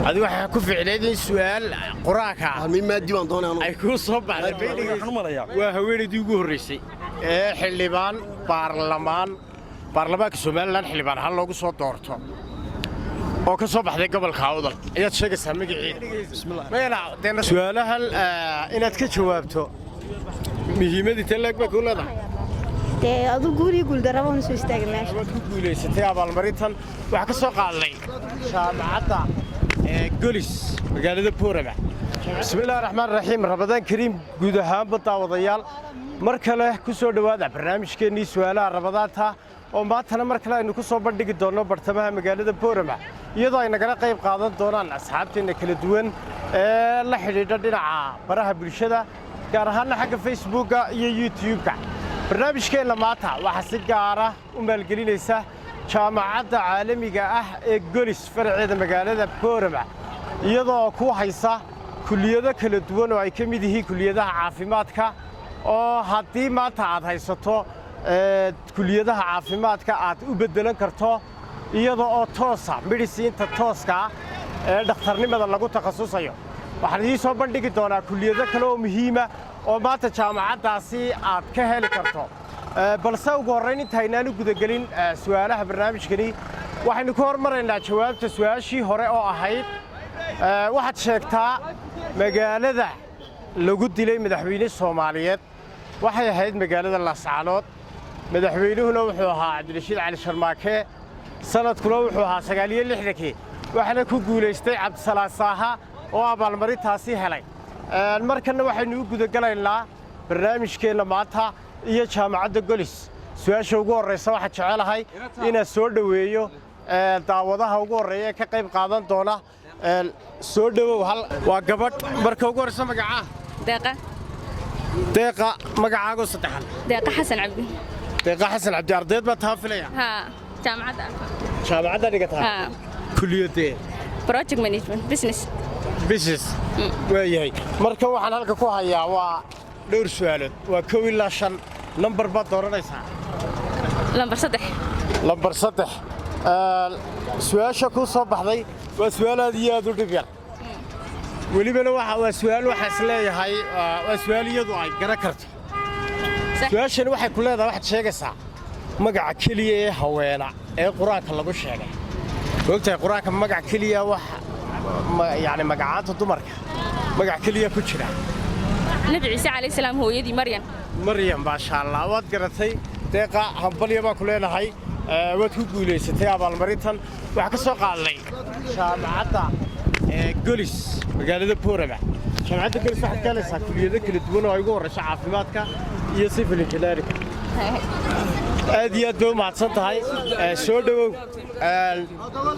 هذه واحد كوفي عليه سؤال قراءة مين ما ديوان دونا أنا أيكون صب على بيني وهوين ديوجو الرئيسي حلبان برلمان كسومالان حلبان هاللوجو صوت دورته oo ka soo baxday gobolka Awdal ayaad sheegaysaa magaciisa bismillaah meela deena su'aalaha inaad ka jawaabto muhiimadii talaag ba ku leedahay adu guri darabo soo istaagnaa ku guuleysatay abaalmarintan waxa ka soo qaaday jaamacadda Golis magaalada Boorama bismillaahir rahmaanir rahiim Ramadaan Kariim guud ahaan daawadayaal mar kale ku soo dhawaada barnaamijkeennii su'aalaha Ramadaanta oo maantana mar kale aynu ku soo bandhigi doono bartamaha magaalada Boorama iyadoo ay nagala qayb qaadan doonaan asxaabteena kala duwan ee la xiriira dhinaca baraha bulshada gaar ahaan xagga Facebook iyo YouTube-ka barnaamijkeena maanta waxa si gaar ah u maalgelinaysa jaamacadda caalamiga ah ee Golis farceeda magaalada Boorama iyadoo ku haysa kulliyado kala duwan oo ay ka mid yihiin kulliyadaha caafimaadka oo haddii maanta aad haysato kulliyadaha caafimaadka aad u bedelan karto iyadoo oo toosa medicine-ta tooska ee dhakhtarnimada lagu takhasusayo waxaan idin soo bandhigi doonaa kulliyado kale oo muhiim ah oo maanta jaamacaddaasi aad ka heli karto balse ugu horreyn intaynaan u gudagelin su'aalaha barnaamijkani waxaynu ku hormaraynaa jawaabta su'aashii hore oo ahayd waxaad sheegtaa magaalada lagu dilay madaxweyne Soomaaliyeed waxay ahayd magaalada Laascaanood madaxweynuhuna wuxuu ahaa Cabdirashiid Cali Sharmaake sanadkuna wuxuu ahaa 96 waxaana ku guuleystay Cabdisalaam Saaha oo abaalmarintaasi helay markana waxaynu u gudagalaynaa barnaamijkeena maanta iyo jaamacadda Golis su'aasha ugu horeysa waxa jecelahay inaan soo dhaweeyo daawadaha ugu horeeya ka qayb qaadan doona soo dhawow hal waa gabadh marka ugu horeysa magaca deeqa magacaagu saddexan deeqa xasan cabdi deeqa xasan cabdi ardayd ba taafilaya ha jaamacadda dhigata ha kulliyadee project management business waayahay marka waxaan halka ku hayaa waa dhowr su'aalood waa 1 ilaa 5 number baad dooranaysaa lambar 3 su'aasha ku soo baxday waa su'aal aad iyo aad u dhib yar welibana waa su'aal waxa isleeyahay waa su'aal iyadu ay garan karto su'aashan waxay ku leedahay waxaad sheegaysaa magaca kaliya ee haweena ee quraanka lagu sheegay waqtiga quraanka magaca kaliya wax يعني magacaanta dumarka magac kaliya ku jira Nabi Ciise alayhi salaam hooyadii Maryam ma sha Allah waad garatay deeqa hambalyo baan ku leenahay waad ku guuleysatay abaalmarintan waxa ka soo qaaday jaamacadda Golis magaalada Boorama jaamacadda Golis waxa ka leh kulliyado kala duwan oo ay ugu horeyso caafimaadka iyo civil engineering aad iyo aad bay u mahadsan tahay soo dhawow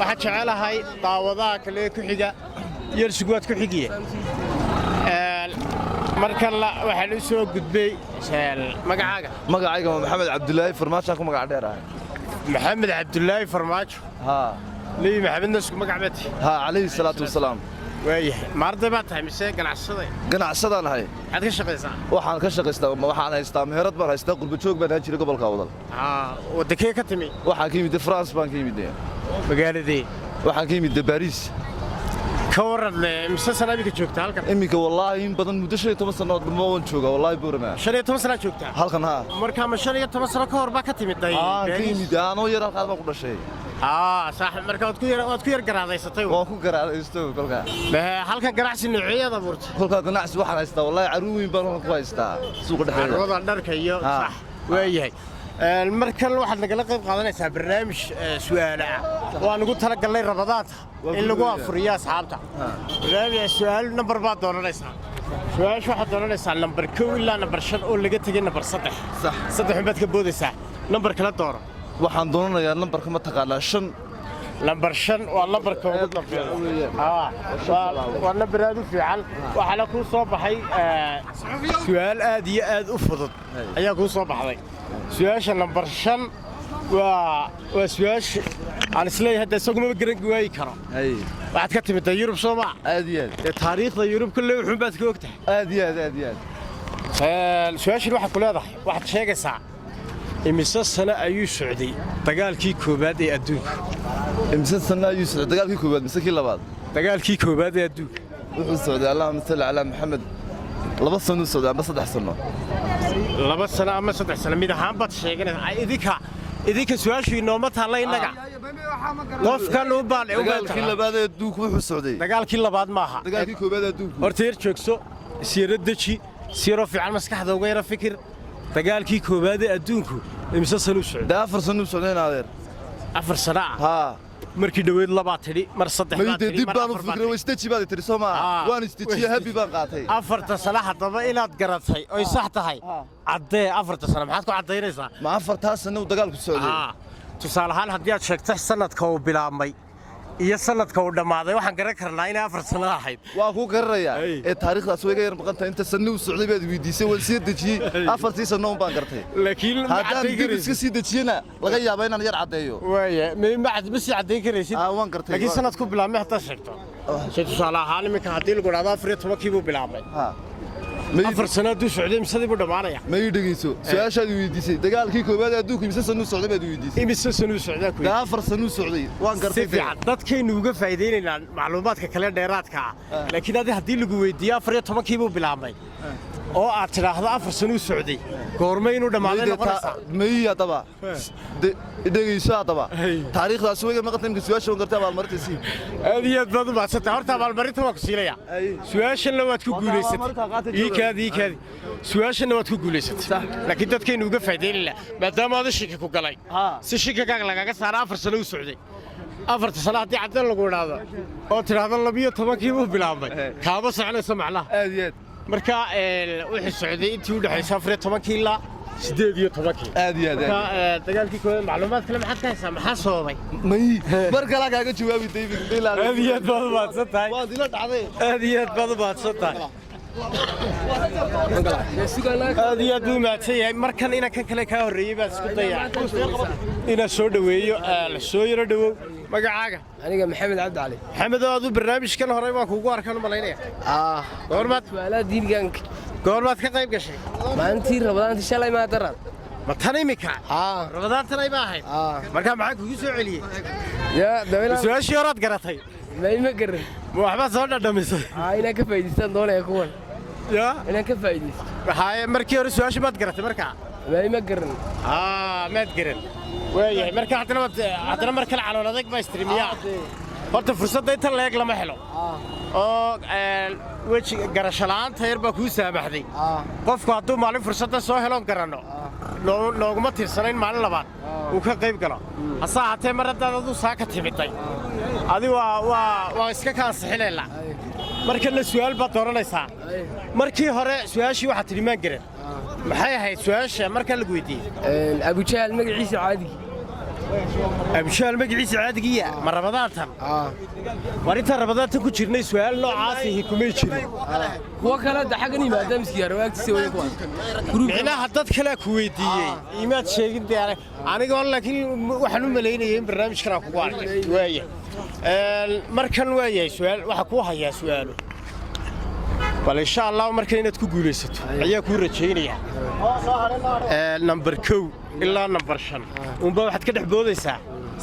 waxaan jecelahay daawadaha kale ku xiga iyo sugaad ku xigiye marka waxaan u soo gudbay magacaaga waa Maxamed Cabdullaahi Farmaajo ku magac dheerahay Maxamed Cabdullaahi Farmaajo ha leeyahay maxamedna isku magac baad ha alayhi salaatu wasalaam waayahay maarday baad tahay mise ganacsadaan ahay aad ka shaqeysaa waxaan ka shaqeystaa waxaan haystaa meherad baan haystaa qurba joog baan jiray gobolka Awdal wadakee ka timi waxaan ka yimid France baan ka yimid magaaladee waxaan ka yimid Paris ka waran mise sanabi ka joogtaa halkan imika wallahi in badan muddo 15 sano dhimo waan joogaa wallahi Boorama 15 sano joogtaa halkan ha marka ma 15 sano ka hor baa ka timid ka yimid aanoo yar halkaas baan ku dhashay صاحب marka waad ku yar garaadaysatay waan ku garaadaysto kolka halka ganacsi noocyada buurta kolka ganacsi waxaan haystaa wallahi caruurin baan ku haystaa suuqa dhexdeeda carwada dharka iyo sax waayahay markan waxaad nagala qayb qaadanaysaa barnaamij su'aalo ah oo aan ugu talagalnay Ramadaanta in lagu afuriyo asxaabta barnaamij su'aal number baad dooranaysaa su'aasha waxaad dooranaysaa number 1 ilaa number 5 oo laga tagay number 3 sax 3 baad ka boodaysaa number kala dooro waxaan doonanayaa numberka ma taqaanaa 5 number 5 waa numberka ugu dambeeya waa number aad u fiican waxa ku soo baxay su'aal aad iyo aad u fudud ayaa ku soo baxday su'aasha number 5 waa su'aash aan isleeyahay hadda isagu ma garan waayi karo waxaad ka timid Yurub Soomaa aad iyo aad taariikhda Yurub kullee wuxuu baad ka ogtahay aad iyo aad su'aashan waxa ku leedahay waxaad sheegaysaa imise sano ayuu socday dagaalkii koobaad ee adduunka imise sano ayuu socday dagaalkii koobaad mise kii labaad dagaalkii koobaad ee adduunka wuxuu socday allahumma salli ala maxamed 2 sano socday ama 3 sano 2 sano ama 3 sano mid ahaan baad sheeganaysaa idinka su'aashu inooma taalla inaga qofkan u baan dagaalkii labaad ee adduunka wuxuu socday dagaalkii labaad maaha dagaalkii koobaad ee adduunka horta yar joogso siirad deji siiro fiican maskaxda uga yara fikir dagaalkii koobaad ee adduunku imisa sano socday 4 sano socday naadeer 4 sano ha markii dhaweyd labaa tidhi mar saddex baa tidhi dib baan u fikray istaji baad tiri Soomaa waan istajiye happy baan qaatay 4 sano hadaba inaad garatay oo sax tahay cadee 4 sano maxaad ku cadeynaysaa ma 4 sano dagaalku socday tusaale ahaan haddii aad sheegtay sanadka uu bilaabmay iyo sanadka uu dhamaaday waxaan garan karnaa inay 4 sano ahayd waa ku garanayaa ee taariikhdaas way yar maqanta inta sano uu socday baad weydiisay waan sii dajiyay 4 sano baan gartay laakiin haddaan dib iska sii dajiyana laga yaabaa inaan yar cadeeyo waaye ma bisi cadeyn karaysid waan gartay laakiin sanadku bilaabmay hataa sheegto tusaale ahaan iminka haddii lagu dhahdo 14 kii buu bilaabmay 4 sano duu socday misadii buu dhamaanaya ma ii dhageyso su'aashaad weydiisay dagaalkii koobaad ee adduunka imisa sano socday baad weydiisay imisa sano socday ku 4 sano socday waan gartay dadkaynu uga faa'iideynayna macluumaadka kale dheeraadka laakiin haddii lagu weydiiyo 14 kii buu bilaabmay oo aad tiraahdo 4 sano socday goorma inuu dhamaaday noqonaysa meeya daba dhageyso daba taariikhdaas way maqanta imka su'aasha waan gartay abaalmarintiisii aad iyo aad baad u maadsantay horta abaalmarinta waa ku siinaya su'aashana waad ku guuleysatay iikaadi su'aashana waad ku guuleysatay laakiin dadkaynu uga faa'iideynayna maadaama aad shaki ku galay si shakigaaga lagaga saaro 4 sano u socday 4 sano haddii caddan lagu idhaahdo oo tiraahdo 12 kii buu bilaabmay kaaba soconaysa macnaha aad iyo aad marka wixii socday intii u dhaxaysay 14 ilaa 18 aad iyo aad dagaalkii koowaad macluumaad kale maxaad ka haysaa maxaa sababay mar kale kaaga jawaabi David aad iyo aad baad u mahadsantahay waa dila dhacday aad iyo aad baad u mahadsantahay aad iyo aad buu mahadsan yahay markan inankan kale kaa horreeyey baad isku dayaa inaan soo dhaweeyo la soo yaro dhawow magacaaga aniga maxamed cabdi cali maxamed oo aad barnaamijkan hore baan kuugu arkaan u malaynaya goormaad su'aalaha diinganka goormaad ka qayb gashay maalintii rabadaantii shalay maa daran ma tan imika rabadaantan ay ma ahayd markaa maxaa kugu soo celiyey su'aashii horaad garatay ma garan ma waxbaad soo dhadhamisay inaan ka faa'iidaystaan doonaya kuwan inaan ka faa'iidaysto markii hore su'aashii baad garatay markaa ma garan maad garan waayahay marka haddana mar kale calool adag baa istriimiyaa horta fursadda inta leeg lama helo oo weji garasho la'aanta yar baa kuu saamaxday qofku hadduu maalin fursadda soo heloon garanno nooguma tirsanayn maalin labaad uu ka qayb galo hase ahaatee mar haddaad aduu saa ka timiday adi waa iska ka ansixinayna markana su'aal baad dooranaysaa markii hore su'aashii waxaad tidhi maan garan maxay ahayd su'aasha markaa lagu weydiiyey abujaal magaciisa caadigi abshaal magaciisa caadigiya ma rabadaantan war intaan rabadaantan ku jirnay su'aal noocaasi kumay jirin kuwa kale xaggan yimaada miskiya rawaagtiisa way kuwa micnaha dad kale ku weydiiyey imaad sheegin aniga laakiin waxaan u maleynayay in barnaamijkan aan kugu arkay waaya markan waayahay su'aal waxa ku hayaa su'aalo bal insha Allah markan inaad ku guuleysato ayaa ku rajaynaya number 2 ilaa number 5 umba waxaad ka dhex boodaysaa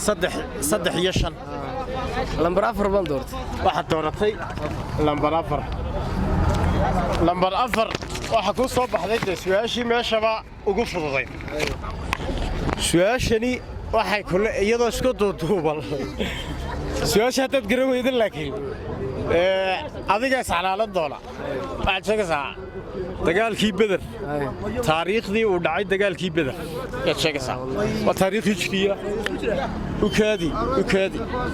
3 iyo 5 lambar 4 baan doortay waxaad dooratay lambar 4 lambar 4 waxa ku soo baxday su'aashii meeshaba ugu fududay su'aashani waxay kule iyadoo isku duuduuban su'aasha haddaad garan weydan laakiin adiga isxalaalan doona waxaad sheegaysaa dagaalkii Badar taariikhdii uu dhacay dagaalkii Badar yaad sheegaysaa waa taariikh hijriya u kaadi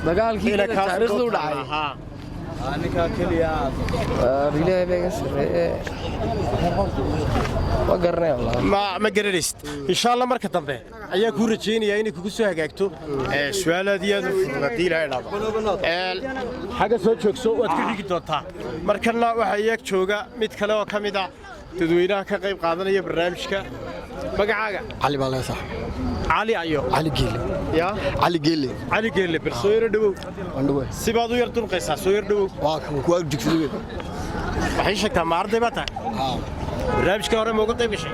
dagaalkii taariikhdii uu dhacay ninka kaliya ilaahay baa sareeyay ma garanay ma garanaysid insha Allah marka dambe ayaa ku rajeynaya inay kugu soo hagaagto su'aalaadiyadu fududii ilaahay dhaado xaga soo joogso waad ku xigi doontaa markana waxa iyaga jooga mid kale oo kamid ah dadweynaha ka qayb qaadanaya barnaamijka magacaaga علي بالله صح علي ayo علي جيلي ya علي جيلي bal soo yar dhawow andhowe sibaad u yar dulqaysaa soo yar dhawow waa ku arjigsiday waxay sheegtaa ma arday baa tahay barnaamijka hore ma uga qayb gashay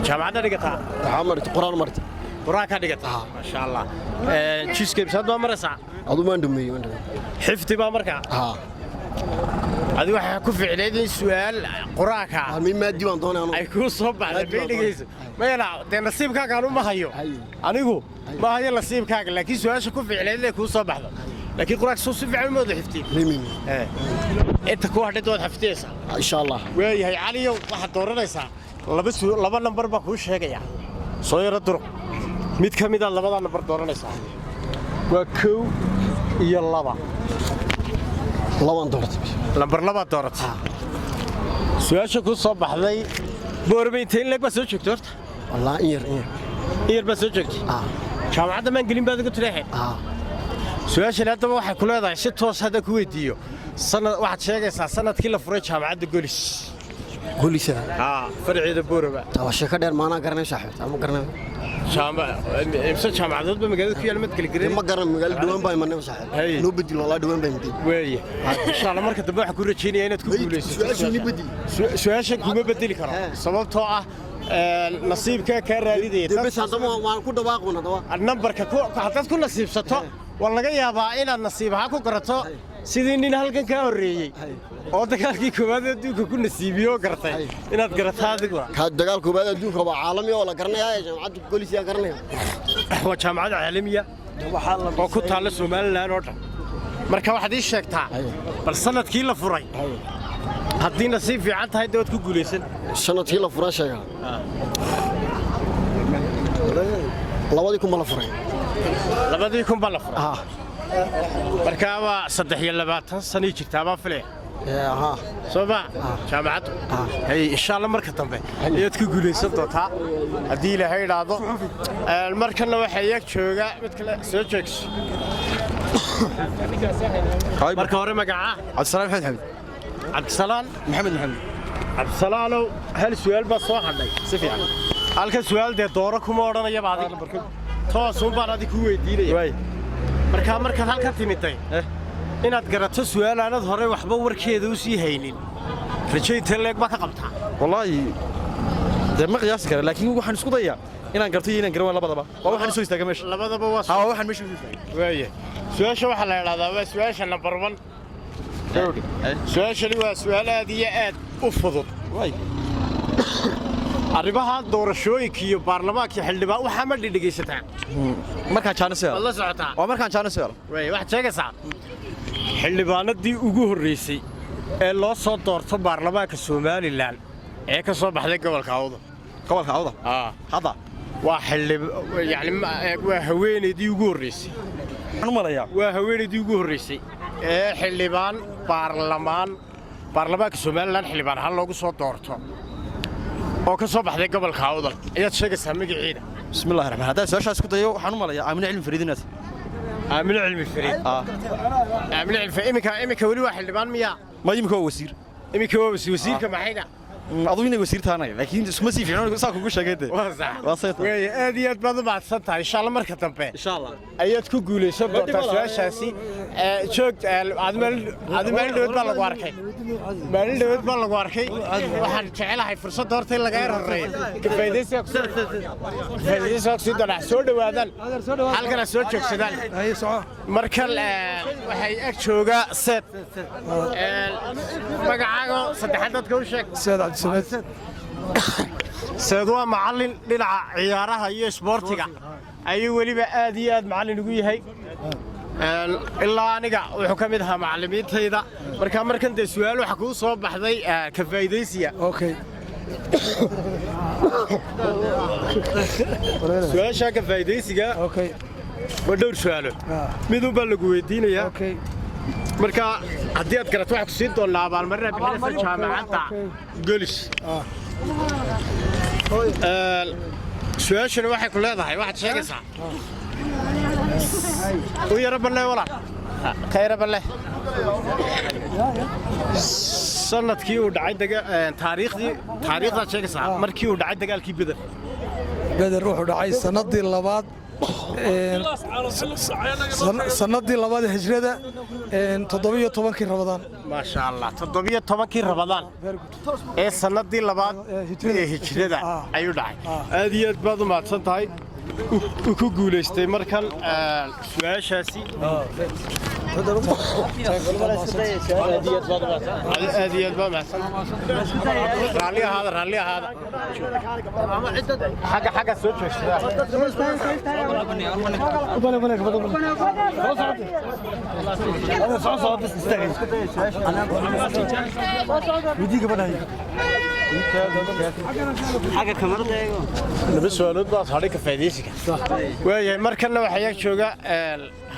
jaamacadda dhigataa waxaa martay quraan martay quraan ka dhigataa ma sha Allah jiiska ibsaad baa maraysaa adu maan dhameeyay xifdi baa markaa ha adi waxa ku ficneed in su'aal quraanka mi maadi waan doonaa ay ku soo baxday beedhigayso mayna de nasiibkaaga aanu ma hayo anigu ma hayo nasiibkaaga laakiin su'aasha ku ficneed ay ku soo baxdo laakiin quraanka soo si fiican ma wada xifti limin inta ku hadhay dood xaftiyaysa insha Allah weeyahay caliyow waxa dooranaysaa laba number baa ku sheegaya soo yara durq mid ka mid ah labada number dooranaysaa waa 1 iyo 2 laban doortay number 2 dooratay su'aasha ku soo baxday boorbe intee leeg ba soo joogtay horta wallahi yar ba soo joogtay jaamacadda maan gelin baad ugu tireexay su'aashan hadda waxay ku leedahay si toos hada ku weydiiyo sanad waxaad sheegaysaa sanadkii la furay jaamacadda Golis golisa farciida boorba tawaasha ka dheer maana garanay saaxiib ama garanay jaamacadda magaalada ku yaal mad kala garay ma garan magaalada dhawaan baa imanay saaxiib loo bedelo la dhawaan baa imtay weeye insha Allah marka dambe waxa ku rajeynayaa inaad ku guuleysato su'aasha kuma bedeli karo sababtoo ah nasiibka ka raadidayay bas hadaba waan ku dhawaaqona daba numberka haddaad ku nasiibsato waa laga yaabaa inaad nasiibaha ku garato sidii nin halkan ka horeeyay oo dagaalkii koowaad adduunka ku nasiibiyo gartay inaad garataa adigu ka dagaal koowaad adduunka waa caalami oo la garanayaa jaamacadda Golisiya garanaya waa jaamacad caalamiya oo ku taala Soomaaliland oo dhan marka waxaad ii sheegtaa bal sanadkii la furay haddii nasiib fiican tahay dood ku guuleysan sanadkii la furay sheega labadii kun la furay la furay marka waa 23 sano jirta baa filay sooba jaamacad hay insha Allah marka dambe ayaad ku guuleysan doontaa hadii Ilaahay yiraahdo markana waxa yag jooga mid kale soo joogso marka hore magaca Cabdisalaam Maxamed Cabdisalaam Maxamed Cabdisalaam hal su'aal baa soo hadhay si fiican halka su'aal de dooro kuma oranaya baadi toos u baan adigu weydiinaya marka halka timiday inaad garato su'aalaanad hore waxba warkeeda u sii haynin rajaynta leeg ba ka qabtaa wallahi de ma qiyaasi kara laakiin waxaan isku dayaa inaan garto inaan garan labadaba waa waxaan soo istaaga meesha labadaba waa waxaan meesha soo istaaga weeye su'aasha waxa la yiraahdaa waa su'aasha number 1 su'aashani waa su'aal aad iyo aad u fudud arrimaha doorashooyinka iyo baarlamaanka xildhibaan waxa ma dhigaysataa markaan jaanisay la socotaa waa markaan jaanisay way wax sheegaysaa xildhibaanadii ugu horeysay ee loo soo doorto baarlamaanka Soomaaliland ee ka soo baxday gobolka Awdal hada waa waa haweeneydii ugu horeysay waa haweeneydii ugu horeysay ee xildhibaan baarlamaanka Soomaaliland xildhibaan hal loogu soo doorto oo ka soo baxday gobolka Awdal ayaad sheegaysaa magaciida bismillaahir rahmaanir rahiim soo shaas ku dayo waxaan u malayaa Aamin Cilmi Fariidinaas Aamin Cilmi Fariid Aamin Cilmi Fariid imika wali waa xildhibaan miya ma imika wasiir imika wasiirka maxayna aduu wasiir taanay laakiin isma si fiicno saa kugu sheegayde waa sayt way aad iyo aad baad u baadsan tahay insha Allah marka dambe insha Allah ayaad ku guuleysan doontaa su'aashaasi joog admeel dawad baa lagu arkay maalin dawad baa lagu arkay waxaan jecelahay fursad horta in laga horeeyo ka faa'iideyso si dalac soo dhawaadaan halkana soo joogsadaan marka waxay ag jooga set magacaaga saddexaad dadka u sheeg سيد waa macallin dhinaca ciyaaraha iyo isboortiga ayuu waliba aad iyo aad macallin ugu yahay ilaa aniga wuxuu ka mid ahaa macallimiintayda markan de su'aal waxa ku soo baxday ka faa'iideysiga okay su'aasha ka faa'iideysiga okay wadhow su'aalo mid u baa lagu weydiinayaa okay marka haddii aad garato waxa ku sii doonaa abaalmarin bixinaysa jaamacadda Golis su'aashani waxay ku leedahay waxaad sheegaysaa u yara balle wala khayra balle sanadkii uu dhacay taariikhda sheegaysaa markii uu dhacay dagaalkii Bedel wuxuu dhacay sanadii labaad sanadii labaad hijrada 17 Ramadaan ma sha Allah 17 Ramadaan ee sanadii labaad ee hijrada ayuu dhacay aad iyo aad baad u mahadsan tahay ku guulaystay markan su'aashaasi aad iyo aad baa mahadsan raalli ahaada xagga soo jeestada laba su'aalood baa hadhay ka faa'iideysiga waayahay markanna waxaa jooga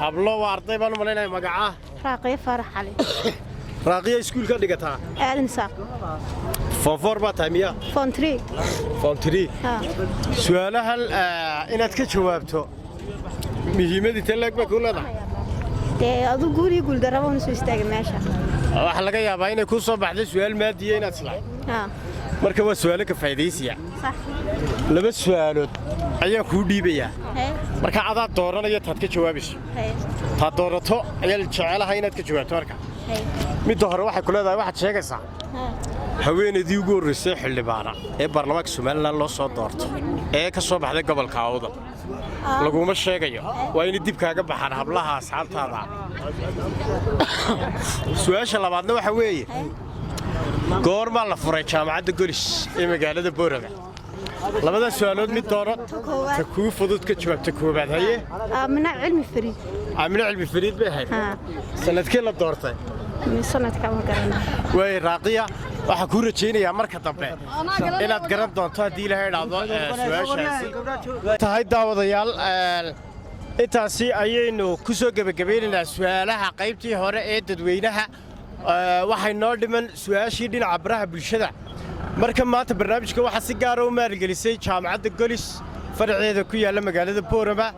hablo waa arday baan u malaynayaa magaca raaqiyo farax cali raaqiyo iskuulka dhigataa aadan saaq form 4 baa taamiya form 3 su'aalahan inaad ka jawaabto muhiimadii talaag baa ku leedahay adigu guriga guuldarraba una soo istaagay meesha waxa laga yaabaa inay ku soo baxday su'aal maadiye inaad islahay marka waa su'aalo ka faa'iideysiya sax laba su'aalood ayaa ku dhiibayaa marka adaa dooranaya taad ka jawaabiso taad doorato ayaa jecelahay inaad ka jawaabto marka mid hore waxay ku leedahay waxaad sheegaysaa haweeneydii ugu horreysay xildhibaana ee baarlamaanka Soomaaliland loo soo doorto ee ka soo baxday gobolka Awdal laguma sheegayo waa in dib kaaga baxaan hablaha asxaabtaada su'aasha labaadna waxa weeye goorma la furay jaamacadda Golis ee magaalada Boorama labada su'aalood mid dooro ta ku fudud ka jawaabta koobaad haye Amina cilmi fariid bay ahayd sanadkii la doortay sanadka ma garanaa way raaqiya waxa ku rajaynayaa marka dambe inaad garan doonto haddii Ilaahay dhaado su'aashaasi tahay daawadayaal intaasi ayaynu ku soo gabagabaynaynaa su'aalaha qaybtii hore ee dadweynaha waxay noo dhiman su'aashii dhinaca baraha bulshada marka maanta barnaamijka waxa si gaar ah u maalgelisay jaamacadda Golis faraceeda ku yaala magaalada Boorama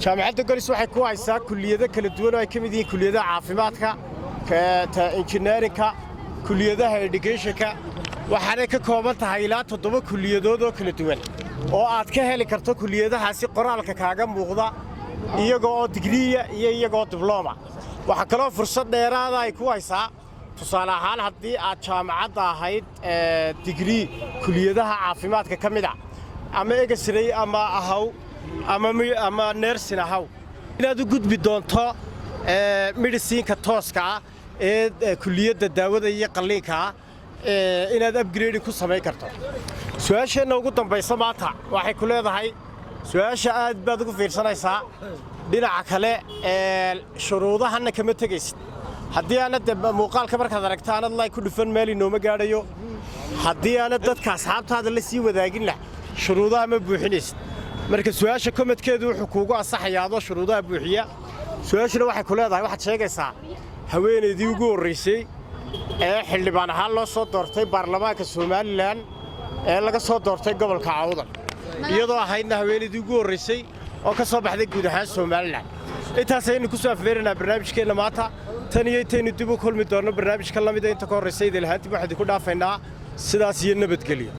jaamacadda Golis waxay ku haysaa kulliyado kala duwan oo ay ka mid yihiin kulliyadaha caafimaadka engineerinka kulliyadaha educationka waxaanay ka kooban tahay ilaa 7 kulliyadood oo kala duwan oo aad ka heli karto kulliyadahaasi qoraalka kaaga muuqda iyagoo digriya iyo iyagoo dibloma waxa kale oo fursad dheeraad ah ay ku haysaa tusaale ahaan haddii aad jaamacadda ahayd digrii kulliyadaha caafimaadka ka mid ah ama egasray ama ahaw ama nursing ahaw inaad u gudbi doonto medicine-ka tooska ah ee kulliyadda daawada iyo qalliinka inaad upgrade ku samayn karto su'aasheena ugu dambaysa maanta waxay ku leedahay su'aasha aad baad ugu fiirsanaysaa dhinaca kale shuruudahana kama tegaysid haddii aanad muuqaalka markaad aragto aanad like ku dhufan meel inooma gaadhayo haddii aanad dadka asxaabtaada la sii wadaagin shuruudaha ma buuxinaysid marka su'aasha komadkeedu wuxuu kuugu ansaxayaa adoo shuruudaha buuxiya su'aashuna waxay ku leedahay waxaad sheegaysaa haweeneydii ugu horreysay ee xildhibaan ahaan loo soo doortay baarlamaanka Soomaaliland ee laga soo doortay gobolka Awdal iyadoo ahaydna haweeneydii ugu horreysay oo ka soo baxday guud ahaan Soomaaliland intaas ayaynu ku soo afmeerinaa barnaamijkeena maanta tan iyo intaynu dib u kulmi doonno barnaamijka lamid ah inta ka horreysay idil haddii waxaad ku dhaafaynaa sidaas iyo nabadgelyo